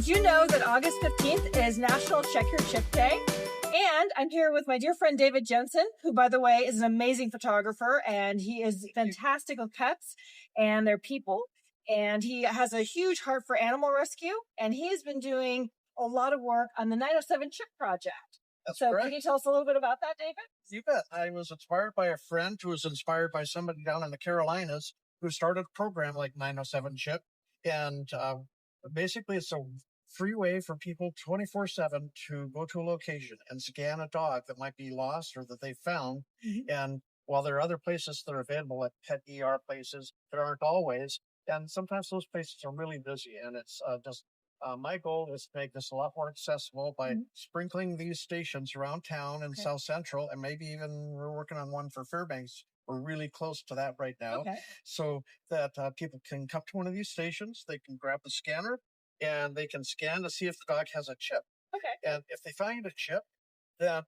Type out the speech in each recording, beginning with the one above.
Did you know that August 15th is National Check Your Chip Day? And I'm here with my dear friend David Jensen, who, by the way, is an amazing photographer, and he is fantastic with pets and their people. And he has a huge heart for animal rescue, and he has been doing a lot of work on the 907 Chip Project. That's so correct. Can you tell us a little bit about that, David? You bet. I was inspired by a friend who was inspired by somebody down in the Carolinas who started a program like 907 Chip. And basically, it's a free way for people 24/7 to go to a location and scan a dog that might be lost or that they found. Mm-hmm. And while there are other places that are available, like pet ER places, there aren't always. And sometimes those places are really busy. And it's my goal is to make this a lot more accessible by sprinkling these stations around town in South Central, and maybe even we're working on one for Fairbanks. We're really close to that right now, so that people can come to one of these stations, they can grab the scanner, and they can scan to see if the dog has a chip. And if they find a chip, then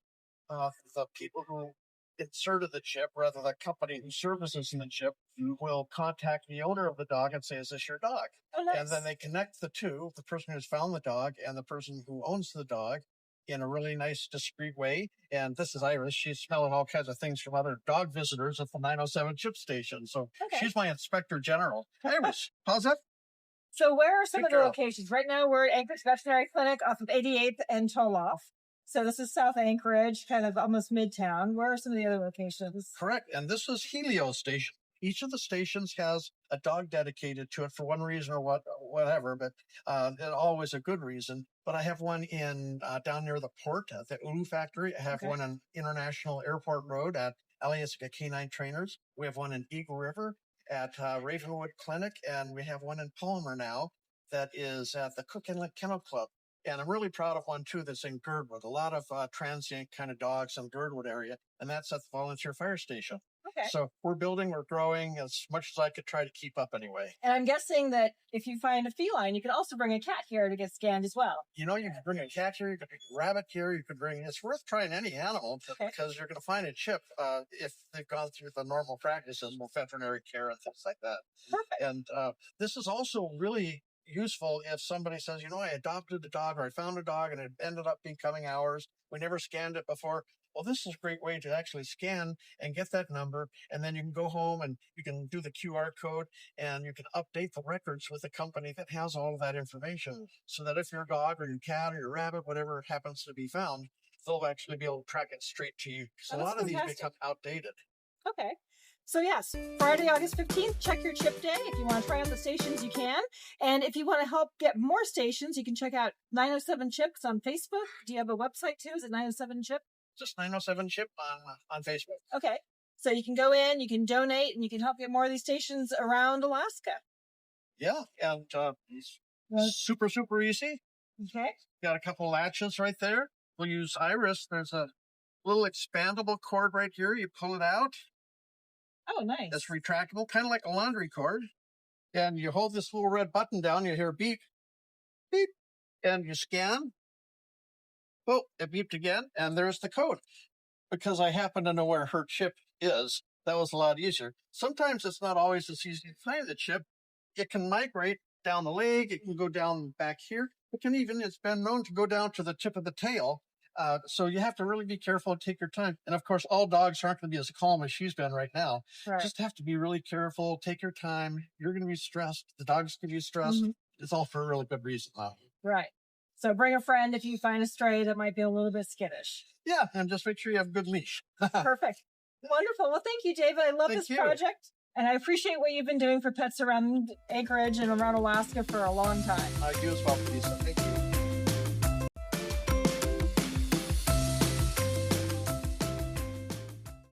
the people who inserted the chip, rather the company who services the chip, will contact the owner of the dog and say, is this your dog? Oh, nice. And then they connect the two, the person who's found the dog and the person who owns the dog, in a really nice, discreet way. And this is Iris. She's smelling all kinds of things from other dog visitors at the 907 Chip Station. So she's my inspector general. Iris, how's that? So where are some of the locations? Right now, we're at Anchorage Veterinary Clinic off of 88th and Toloff. So this is South Anchorage, kind of almost midtown. Where are some of the other locations? Correct. And this is Helio Station. Each of the stations has a dog dedicated to it for one reason or whatever, but always a good reason. But I have one in down near the port at the Ulu factory. I have one on International Airport Road at Alaska Canine Trainers. We have one in Eagle River at Ravenwood Clinic, and we have one in Palmer now that is at the Cook Inlet Kennel Club. And I'm really proud of one, too, that's in Girdwood. A lot of transient kind of dogs in Girdwood area, and that's at the Volunteer Fire Station. So we're building, we're growing as much as I could try to keep up anyway. And I'm guessing that if you find a feline, you can also bring a cat here to get scanned as well. You know, you can bring a cat here, you can bring a rabbit here, you could bring, it's worth trying any animal because you're going to find a chip if they've gone through the normal practices with veterinary care and things like that. Perfect. And this is also really useful if somebody says, you know, I adopted a dog or I found a dog and it ended up becoming ours. We never scanned it before. Well, this is a great way to actually scan and get that number, and then you can go home and you can do the QR code and you can update the records with the company that has all of that information so that if your dog or your cat or your rabbit, whatever happens to be found, they'll actually be able to track it straight to you. So a lot of these become outdated. Okay. So yes, Friday, August 15th, check your chip day. If you want to try out the stations, you can. And if you want to help get more stations, you can check out 907 Chips on Facebook. Do you have a website too? Is it 907 Chip? Just 907 Chip on Facebook. Okay. So you can go in, you can donate, and you can help get more of these stations around Alaska. Yeah, and super, super easy. Okay. Got a couple latches right there. We'll use Iris. There's a little expandable cord right here. You pull it out. Oh, nice. It's retractable, kind of like a laundry cord. And you hold this little red button down, you hear beep, beep, and you scan. Oh, it beeped again, and there's the code. Because I happen to know where her chip is, that was a lot easier. Sometimes it's not always as easy to find the chip. It can migrate down the leg, it can go down back here. It's been known to go down to the tip of the tail. So you have to really be careful and take your time. And of course, all dogs aren't going to be as calm as she's been right now. Right. Just have to be really careful, take your time. You're going to be stressed. The dog's going to be stressed. It's all for a really good reason though. Right. So bring a friend if you find a stray that might be a little bit skittish. Yeah, and just make sure you have a good leash. Perfect. Wonderful. Well, thank you, David. I love this project. And I appreciate what you've been doing for pets around Anchorage and around Alaska for a long time. You as well, Lisa. Thank you.